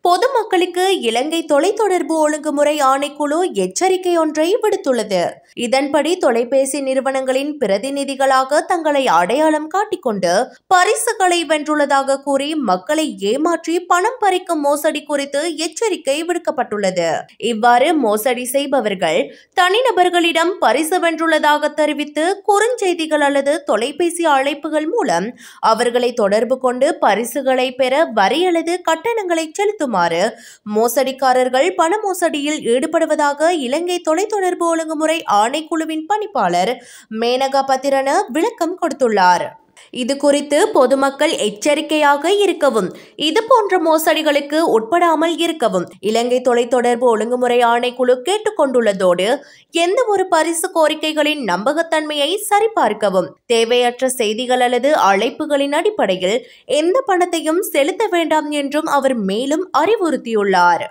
பொதுமக்களுக்கு இலங்கை தொலைத்தொடர்பு ஒழுங்குமுறை ஆணைக்குழு எச்சரிக்கை ஒன்றை விடுத்துள்ளது. இதன்படி தொலைபேசி நிறுவனங்களின் பிரதிநிதிகளாக தங்களை அடையாளம் காட்டிக்கொண்டு பரிசுகளை வென்றுள்ளதாக கூறி மக்களை ஏமாற்றி பணம் பறிக்கும் மோசடி குறித்து எச்சரிக்கை விடுக்கப்பட்டுள்ளது. இவ்வாறு மோசடி செய்பவர்கள் தனிநபர்களிடம் பரிசு வென்றுள்ளதாக தெரிவித்து குறுஞ்செய்திகள் அல்லது தொலைபேசி அழைப்புகள் மூலம் அவர்களை தொடர்பு கொண்டு பரிசுகளை பெற வரி அல்லது கட்டணங்களை செலுத்துமாறு மோசடிக்காரர்கள் பண மோசடியில் ஈடுபடுவதாக இலங்கை தொலைத்தொடர்பு ஒழுங்குமுறை ஆணைக்குழுவின் பணிப்பாளர் மேனகா பத்திரன விளக்கம் கொடுத்துள்ளார். இது குறித்து பொதுமக்கள் எச்சரிக்கையாக இருக்கவும், இதுபோன்ற மோசடிகளுக்கு உட்படாமல் இருக்கவும் இலங்கை தொலைத்தொடர்பு ஒழுங்குமுறை ஆணைக்குழு கேட்டுக்கொண்டுள்ளதோடு எந்த ஒரு பரிசு கோரிக்கைகளின் நம்பகத்தன்மையை சரிபார்க்கவும், தேவையற்ற செய்திகள் அல்லது அழைப்புகளின் அடிப்படையில் எந்த பணத்தையும் செலுத்த வேண்டாம் என்றும் அவர் மேலும் அறிவுறுத்தியுள்ளார்.